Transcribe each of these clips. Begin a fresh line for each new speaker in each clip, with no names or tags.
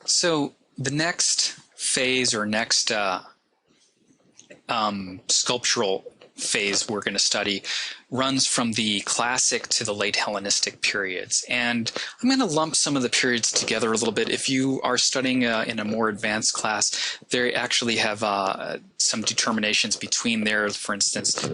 So the next phase or next sculptural phase we're going to study runs from the classic to the late Hellenistic periods. And I'm going to lump some of the periods together a little bit. If you are studying in a more advanced class, they actually have some determinations between there. For instance,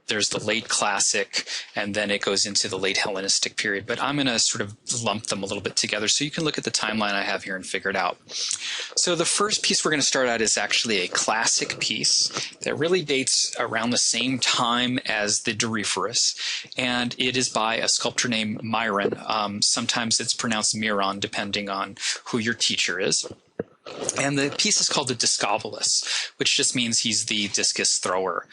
there's the late classic, and then it goes into the late Hellenistic period. But I'm going to sort of lump them a little bit together so you can look at the timeline I have here and figure it out. So the first piece we're going to start at is actually a classic piece that really dates around the same time as the Doryphorus, and it is by a sculptor named Myron. Sometimes it's pronounced Miron, depending on who your teacher is. And the piece is called the Discobolus, which just means he's the discus thrower.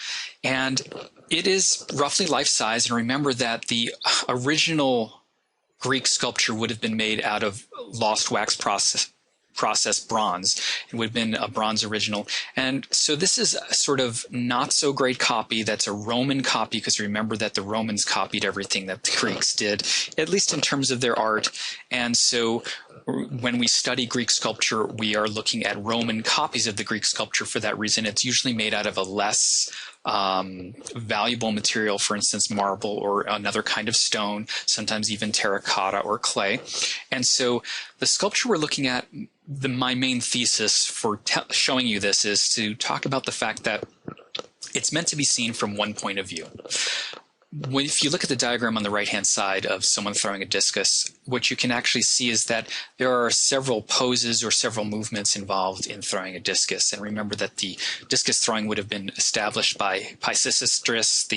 And it is roughly life-size. And remember that the original Greek sculpture would have been made out of lost wax processed bronze. It would have been a bronze original. And so this is a sort of not so great copy. That's a Roman copy, because remember that the Romans copied everything that the Greeks did, at least in terms of their art. And so when we study Greek sculpture, we are looking at Roman copies of the Greek sculpture for that reason. It's usually made out of a less valuable material, for instance, marble or another kind of stone, sometimes even terracotta or clay. And so the sculpture we're looking at, my main thesis for showing you this is to talk about the fact that it's meant to be seen from one point of view. If you look at the diagram on the right-hand side of someone throwing a discus, what you can actually see is that there are several poses or several movements involved in throwing a discus. And remember that the discus throwing would have been established by Pisistratus,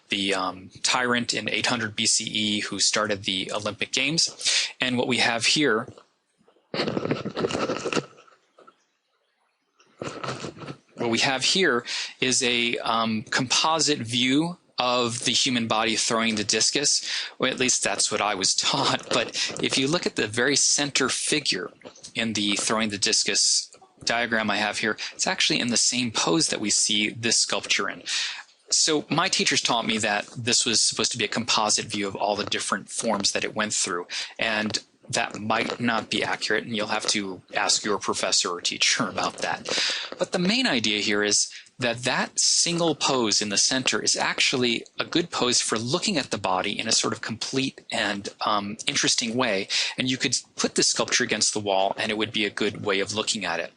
the tyrant in 800 BCE who started the Olympic Games. And what we have here is a composite view of the human body throwing the discus, or at least that's what I was taught. But if you look at the very center figure in the throwing the discus diagram I have here, it's actually in the same pose that we see this sculpture in. So my teachers taught me that this was supposed to be a composite view of all the different forms that it went through. And that might not be accurate, and you'll have to ask your professor or teacher about that. But the main idea here is that single pose in the center is actually a good pose for looking at the body in a sort of complete and interesting way. And you could put this sculpture against the wall, and it would be a good way of looking at it.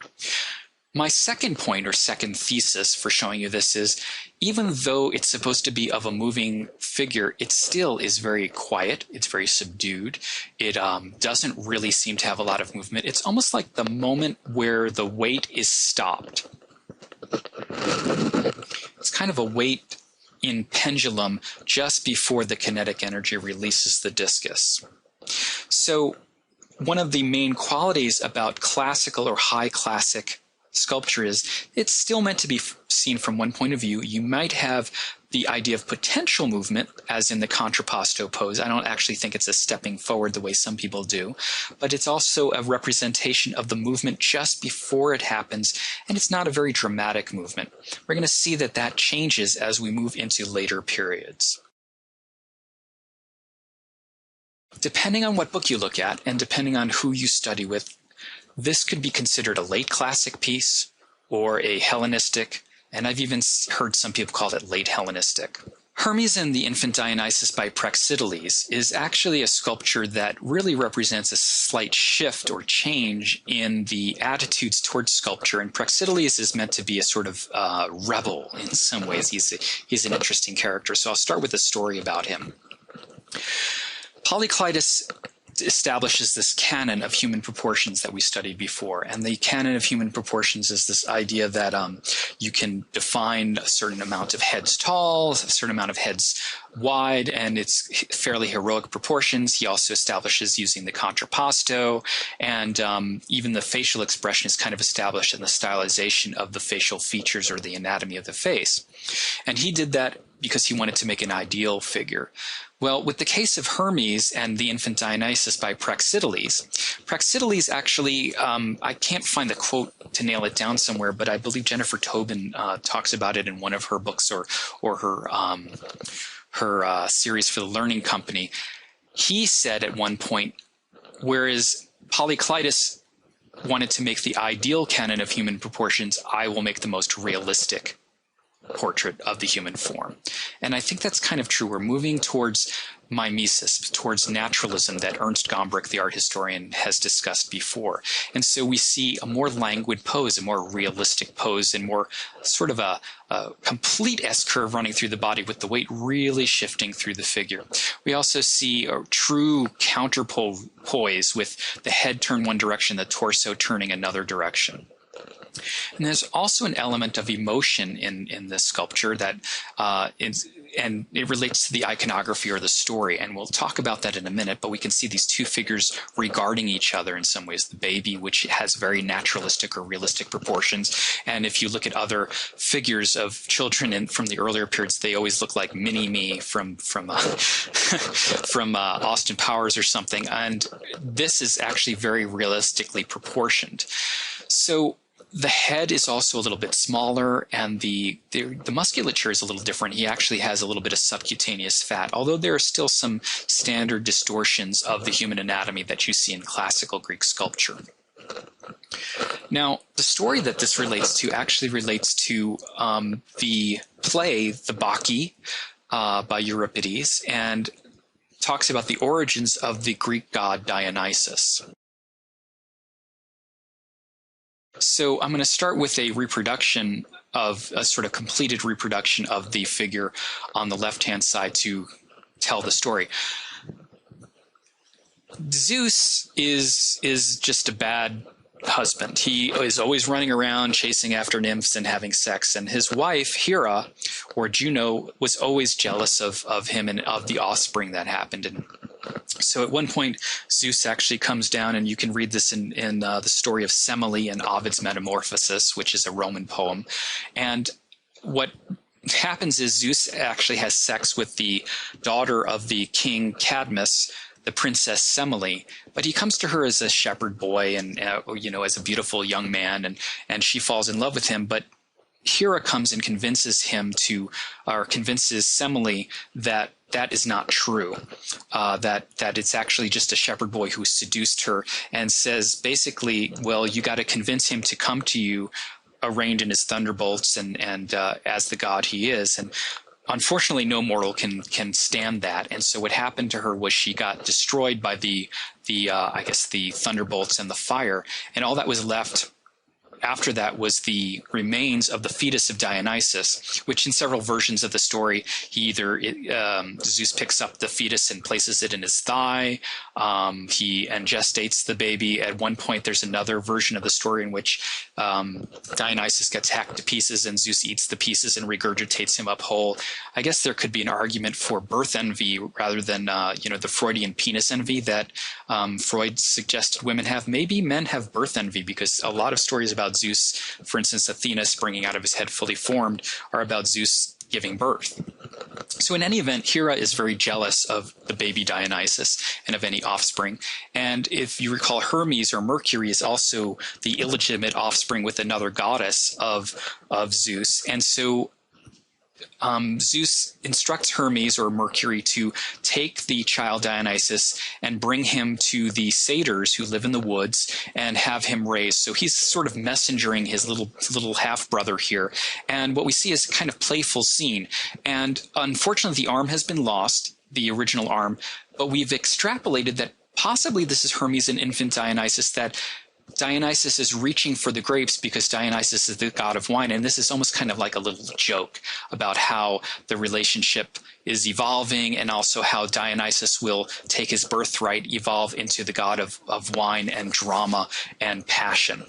My second point or second thesis for showing you this is, even though it's supposed to be of a moving figure, it still is very quiet. It's very subdued. It doesn't really seem to have a lot of movement. It's almost like the moment where the weight is stopped. It's kind of a weight in pendulum just before the kinetic energy releases the discus. So one of the main qualities about classical or high classic sculpture is it's still meant to be seen from one point of view. You might have the idea of potential movement, as in the contrapposto pose. I don't actually think it's a stepping forward the way some people do, but it's also a representation of the movement just before it happens, and it's not a very dramatic movement. We're going to see that that changes as we move into later periods. Depending on what book you look at, and depending on who you study with, this could be considered a late classic piece or a Hellenistic, and I've even heard some people call it late Hellenistic. Hermes and the infant Dionysus by Praxiteles is actually a sculpture that really represents a slight shift or change in the attitudes towards sculpture. And Praxiteles is meant to be a sort of rebel in some ways. He's an interesting character. So I'll start with a story about him. Polyclitus establishes this canon of human proportions that we studied before. And the canon of human proportions is this idea that you can define a certain amount of heads tall, a certain amount of heads wide, and it's fairly heroic proportions. He also establishes using the contrapposto, and even the facial expression is kind of established in the stylization of the facial features or the anatomy of the face. And he did that because he wanted to make an ideal figure. Well, with the case of Hermes and the infant Dionysus by Praxiteles, Praxiteles actually, I can't find the quote to nail it down somewhere, but I believe Jennifer Tobin talks about it in one of her books or her series for the Learning Company. He said at one point, whereas Polyclitus wanted to make the ideal canon of human proportions, I will make the most realistic portrait of the human form. And I think that's kind of true. We're moving towards mimesis, towards naturalism that Ernst Gombrich, the art historian, has discussed before. And so we see a more languid pose, a more realistic pose, and more sort of a complete S-curve running through the body with the weight really shifting through the figure. We also see a true counterpole poise with the head turned one direction, the torso turning another direction. And there's also an element of emotion in this sculpture that and it relates to the iconography or the story, and we'll talk about that in a minute, but we can see these two figures regarding each other in some ways. The baby, which has very naturalistic or realistic proportions, and if you look at other figures of children from the earlier periods, they always look like Mini-Me from Austin Powers or something, and this is actually very realistically proportioned. So the head is also a little bit smaller, and the musculature is a little different. He actually has a little bit of subcutaneous fat, although there are still some standard distortions of the human anatomy that you see in classical Greek sculpture. Now, the story that this relates to actually relates to the play, the Bacchae, by Euripides, and talks about the origins of the Greek god Dionysus. So I'm going to start with a reproduction of a sort of completed reproduction of the figure on the left-hand side to tell the story. Zeus is just a bad husband. He is always running around chasing after nymphs and having sex, and his wife Hera, or Juno, was always jealous of him and of the offspring that happened. And so at one point, Zeus actually comes down, and you can read this in the story of Semele in Ovid's Metamorphosis, which is a Roman poem. And what happens is Zeus actually has sex with the daughter of the king Cadmus, the princess Semele, but he comes to her as a shepherd boy and as a beautiful young man, and she falls in love with him. But Hera comes and convinces Semele that that is not true, that it's actually just a shepherd boy who seduced her, and says basically, well, you got to convince him to come to you arrayed in his thunderbolts and as the god he is. And unfortunately, no mortal can stand that. And so what happened to her was she got destroyed by the thunderbolts and the fire, and all that was left after that was the remains of the fetus of Dionysus, which in several versions of the story, Zeus picks up the fetus and places it in his thigh. He gestates the baby. At one point, there's another version of the story in which Dionysus gets hacked to pieces and Zeus eats the pieces and regurgitates him up whole. I guess there could be an argument for birth envy rather than the Freudian penis envy that Freud suggested women have. Maybe men have birth envy, because a lot of stories about Zeus, for instance, Athena springing out of his head fully formed, are about Zeus giving birth. So in any event, Hera is very jealous of the baby Dionysus and of any offspring. And if you recall, Hermes or Mercury is also the illegitimate offspring with another goddess of Zeus. And so Zeus instructs Hermes or Mercury to take the child Dionysus and bring him to the satyrs who live in the woods and have him raised. So he's sort of messengering his little half-brother here. And what we see is a kind of playful scene. And unfortunately, the arm has been lost, the original arm, but we've extrapolated that possibly this is Hermes and infant Dionysus, that Dionysus is reaching for the grapes because Dionysus is the god of wine. And this is almost kind of like a little joke about how the relationship is evolving, and also how Dionysus will take his birthright, evolve into the god of wine and drama and passion.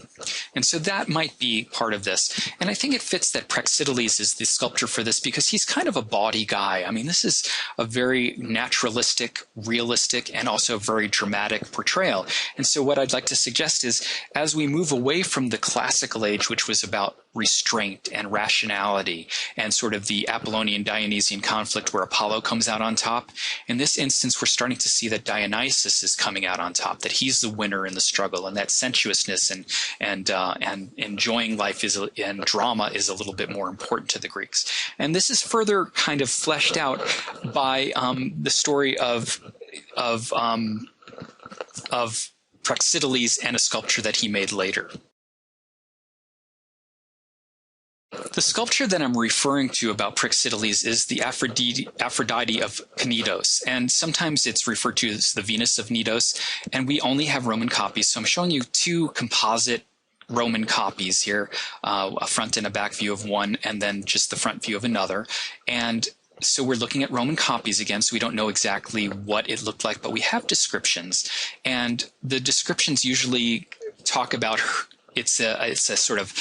And so that might be part of this. And I think it fits that Praxiteles is the sculptor for this, because he's kind of a bawdy guy. I mean, this is a very naturalistic, realistic, and also very dramatic portrayal. And so what I'd like to suggest is, as we move away from the classical age, which was about restraint and rationality and sort of the Apollonian Dionysian conflict where Apollo comes out on top, in this instance, we're starting to see that Dionysus is coming out on top, that he's the winner in the struggle, and that sensuousness and enjoying life and drama is a little bit more important to the Greeks. And this is further kind of fleshed out by the story of Praxiteles and a sculpture that he made later. The sculpture that I'm referring to about Praxiteles is the Aphrodite of Cnidos, and sometimes it's referred to as the Venus of Cnidos, and we only have Roman copies, so I'm showing you two composite Roman copies here, a front and a back view of one, and then just the front view of another. And so we're looking at Roman copies again, so we don't know exactly what it looked like, but we have descriptions. And the descriptions usually talk about it's a sort of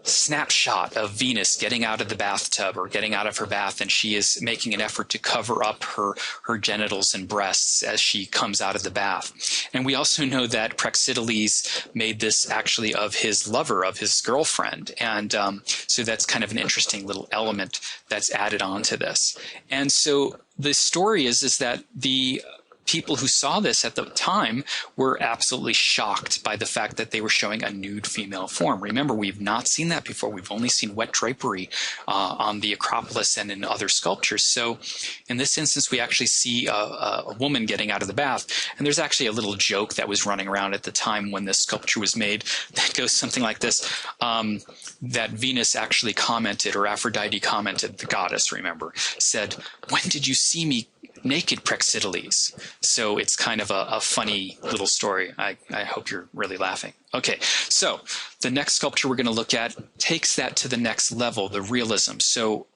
snapshot of Venus getting out of the bathtub or getting out of her bath, and she is making an effort to cover up her genitals and breasts as she comes out of the bath. And we also know that Praxiteles made this actually of his lover, of his girlfriend, and so that's kind of an interesting little element that's added on to this. And so the story is that the people who saw this at the time were absolutely shocked by the fact that they were showing a nude female form. Remember, we've not seen that before. We've only seen wet drapery on the Acropolis and in other sculptures. So in this instance, we actually see a woman getting out of the bath. And there's actually a little joke that was running around at the time when this sculpture was made that goes something like this, that Venus actually commented, or Aphrodite commented, the goddess, remember, said, "When did you see me naked, Praxiteles?" So it's kind of a funny little story. I hope you're really laughing. Okay, so the next sculpture we're going to look at takes that to the next level, the realism. So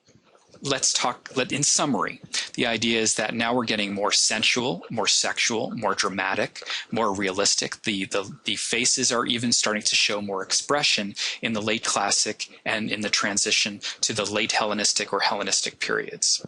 let's talk, in summary, the idea is that now we're getting more sensual, more sexual, more dramatic, more realistic. The faces are even starting to show more expression in the late classic and in the transition to the late Hellenistic or Hellenistic periods.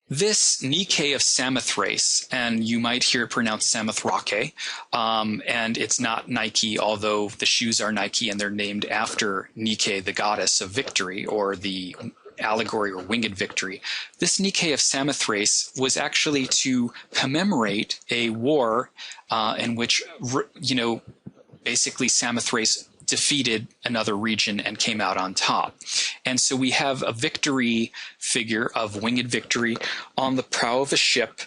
This Nike of Samothrace, and you might hear it pronounced Samothrake, and it's not Nike, although the shoes are Nike and they're named after Nike, the goddess of victory, or the allegory or winged victory. This Nike of Samothrace was actually to commemorate a war in which, basically Samothrace defeated another region and came out on top. And so we have a victory figure of winged victory on the prow of a ship,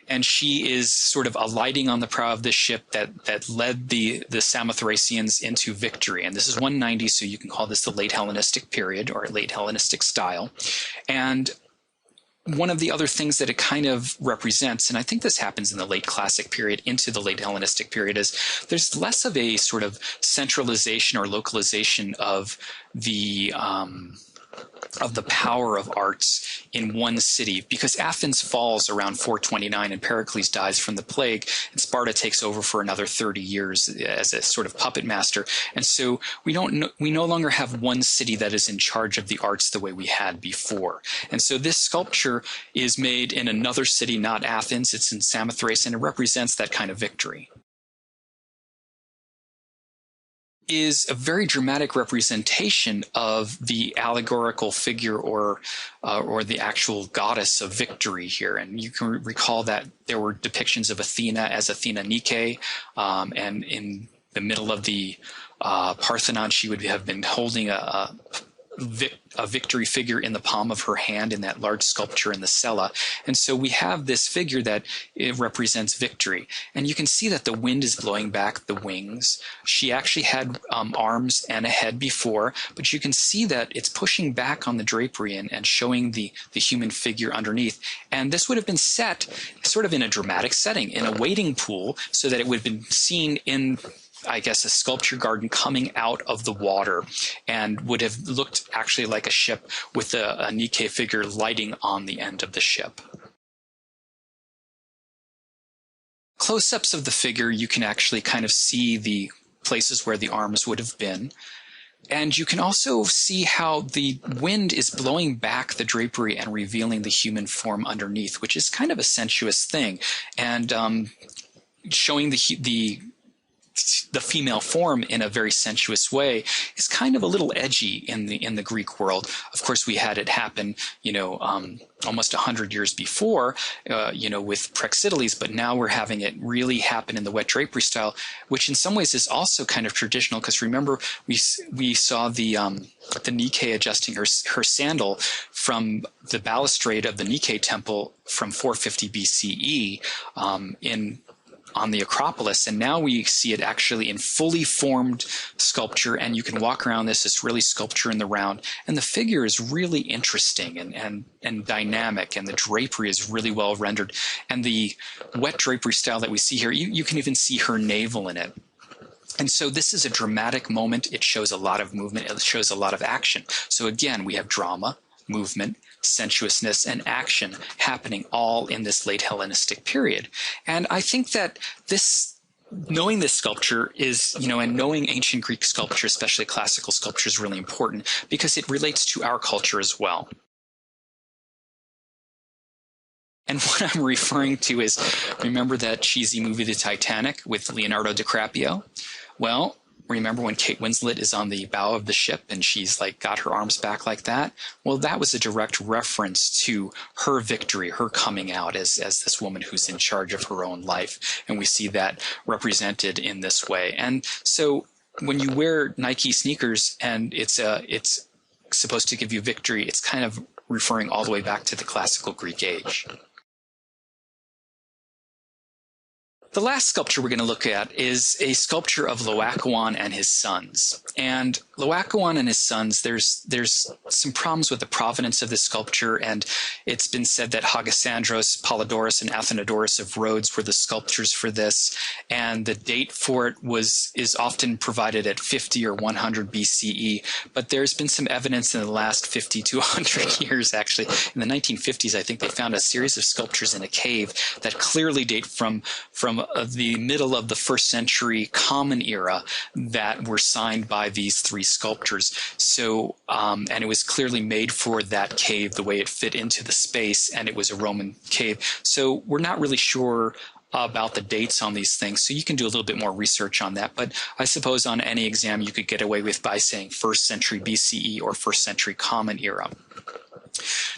and she is sort of alighting on the prow of this ship that led the Samothracians into victory. And this is 190, so you can call this the late Hellenistic period or late Hellenistic style. And one of the other things that it kind of represents, and I think this happens in the late classic period into the late Hellenistic period, is there's less of a sort of centralization or localization of the power of arts in one city, because Athens falls around 429 and Pericles dies from the plague, and Sparta takes over for another 30 years as a sort of puppet master. And so we no longer have one city that is in charge of the arts the way we had before. And so this sculpture is made in another city, not Athens. It's in Samothrace, and it represents that kind of victory. Is a very dramatic representation of the allegorical figure or the actual goddess of victory here. And you can recall that there were depictions of Athena as Athena Nike, and in the middle of the Parthenon, she would have been holding a victory figure in the palm of her hand in that large sculpture in the cella. And so we have this figure that it represents victory. And you can see that the wind is blowing back the wings. She actually had arms and a head before, but you can see that it's pushing back on the drapery and showing the human figure underneath. And this would have been set sort of in a dramatic setting, in a wading pool, so that it would have been seen in, I guess, a sculpture garden coming out of the water, and would have looked actually like a ship with a Nike figure lighting on the end of the ship. Close-ups of the figure, you can actually kind of see the places where the arms would have been. And you can also see how the wind is blowing back the drapery and revealing the human form underneath, which is kind of a sensuous thing. And showing the female form in a very sensuous way is kind of a little edgy in the Greek world. Of course, we had it happen, almost 100 years before, with Praxiteles, but now we're having it really happen in the wet drapery style, which in some ways is also kind of traditional, because remember, we saw the Nike adjusting her sandal from the balustrade of the Nike temple from 450 BCE on the Acropolis, and now we see it actually in fully formed sculpture, and you can walk around this. It's really sculpture in the round, and the figure is really interesting and dynamic, and the drapery is really well rendered, and the wet drapery style that we see here, you can even see her navel in it. And so this is a dramatic moment. It shows a lot of movement. It shows a lot of action. So again, we have drama, movement, sensuousness, and action happening all in this late Hellenistic period. And I think that knowing this sculpture is, and knowing ancient Greek sculpture, especially classical sculpture, is really important because it relates to our culture as well. And what I'm referring to is, remember that cheesy movie, The Titanic, with Leonardo DiCaprio? Well, remember when Kate Winslet is on the bow of the ship and she's got her arms back like that? Well, that was a direct reference to her victory, her coming out as this woman who's in charge of her own life. And we see that represented in this way. And so when you wear Nike sneakers and it's supposed to give you victory, it's kind of referring all the way back to the classical Greek age. The last sculpture we're going to look at is a sculpture of Laoquan and his sons. And Laoquan and his sons, there's some problems with the provenance of this sculpture, and it's been said that Hagisandros, Polydorus, and Athenodorus of Rhodes were the sculptors for this, and the date for it is often provided at 50 or 100 BCE, but there's been some evidence in the last 50 to 100 years, actually. In the 1950s, I think they found a series of sculptures in a cave that clearly date from the middle of the 1st century Common Era that were signed by these 3 sculptors. So, and it was clearly made for that cave, the way it fit into the space, and it was a Roman cave. So we're not really sure about the dates on these things, so you can do a little bit more research on that. But I suppose on any exam you could get away with by saying 1st century BCE or 1st century Common Era.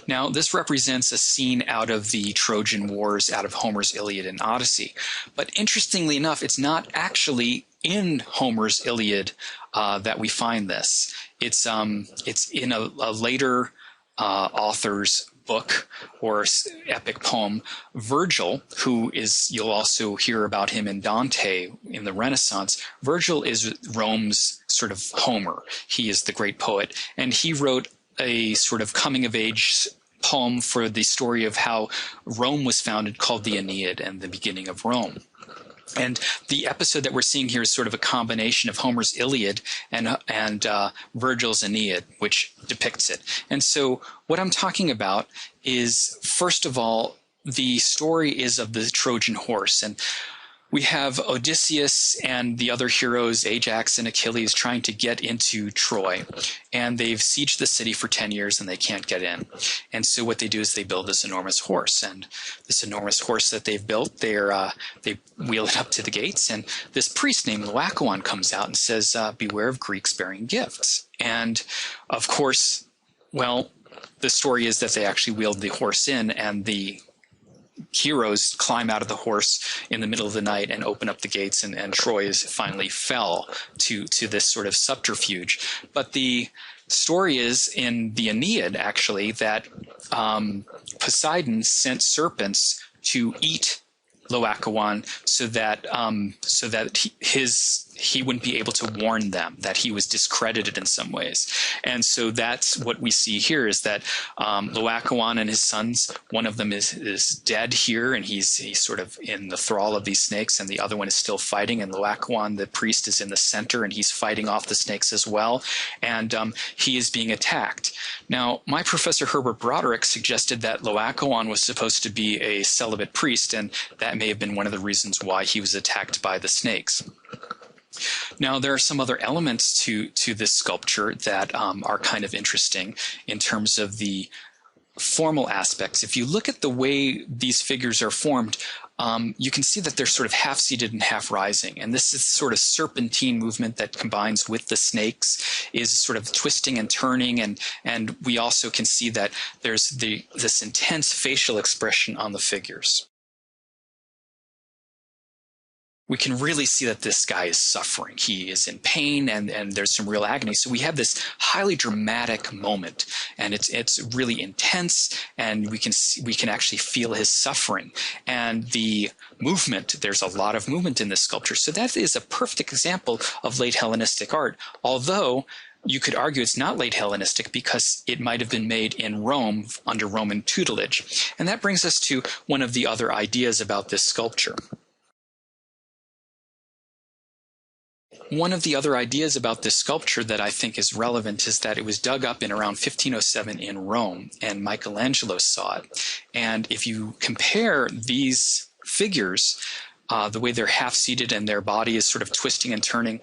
Now, this represents a scene out of the Trojan Wars, out of Homer's Iliad and Odyssey. But interestingly enough, it's not actually in Homer's Iliad that we find this. It's in a later author's book or epic poem. Virgil, who is, you'll also hear about him in Dante in the Renaissance. Virgil is Rome's sort of Homer. He is the great poet, and he wrote a sort of coming-of-age poem for the story of how Rome was founded called the Aeneid and the beginning of Rome. And the episode that we're seeing here is sort of a combination of Homer's Iliad and Virgil's Aeneid, which depicts it. And so what I'm talking about is, first of all, the story is of the Trojan horse. And we have Odysseus and the other heroes, Ajax and Achilles, trying to get into Troy. And they've sieged the city for 10 years and they can't get in. And so what they do is they build this enormous horse. And this enormous horse that they've built, they wheel it up to the gates. And this priest named Laoquan comes out and says, beware of Greeks bearing gifts. And of course, well, the story is that they actually wheeled the horse in, and the heroes climb out of the horse in the middle of the night and open up the gates, and Troy finally fell to this sort of subterfuge. But the story is in the Aeneid, actually, that Poseidon sent serpents to eat Laoquan so that he wouldn't be able to warn them, that he was discredited in some ways. And so that's what we see here, is that Laoquan and his sons, one of them is dead here, and he's sort of in the thrall of these snakes, and the other one is still fighting, and Laoquan, the priest, is in the center, and he's fighting off the snakes as well, and he is being attacked. Now, my professor Herbert Broderick suggested that Laoquan was supposed to be a celibate priest, and that may have been one of the reasons why he was attacked by the snakes. Now, there are some other elements to this sculpture that are kind of interesting in terms of the formal aspects. If you look at the way these figures are formed, you can see that they're sort of half-seated and half-rising. And this is sort of serpentine movement that combines with the snakes, is sort of twisting and turning. And we also can see that there's this intense facial expression on the figures. we can really see that this guy is suffering. He is in pain, and there's some real agony. So we have this highly dramatic moment, and it's really intense, and we can actually feel his suffering. And the movement, there's a lot of movement in this sculpture. So that is a perfect example of late Hellenistic art, although you could argue it's not late Hellenistic because it might have been made in Rome under Roman tutelage. And that brings us to one of the other ideas about this sculpture. One of the other ideas about this sculpture that I think is relevant is that it was dug up in around 1507 in Rome, and Michelangelo saw it. And if you compare these figures, the way they're half-seated and their body is sort of twisting and turning,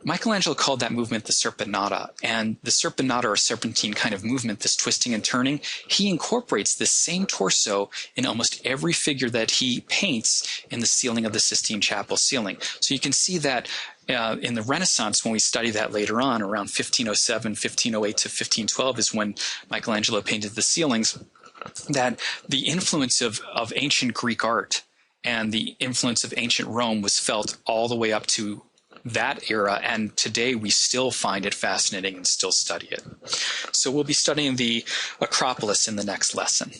Michelangelo called that movement the serpenata, and the serpenata or serpentine kind of movement, this twisting and turning, he incorporates this same torso in almost every figure that he paints in the ceiling of the Sistine Chapel ceiling. So you can see that in the Renaissance, when we study that later on, around 1507, 1508 to 1512 is when Michelangelo painted the ceilings, that the influence of ancient Greek art and the influence of ancient Rome was felt all the way up to that era, and today we still find it fascinating and still study it. So we'll be studying the Acropolis in the next lesson.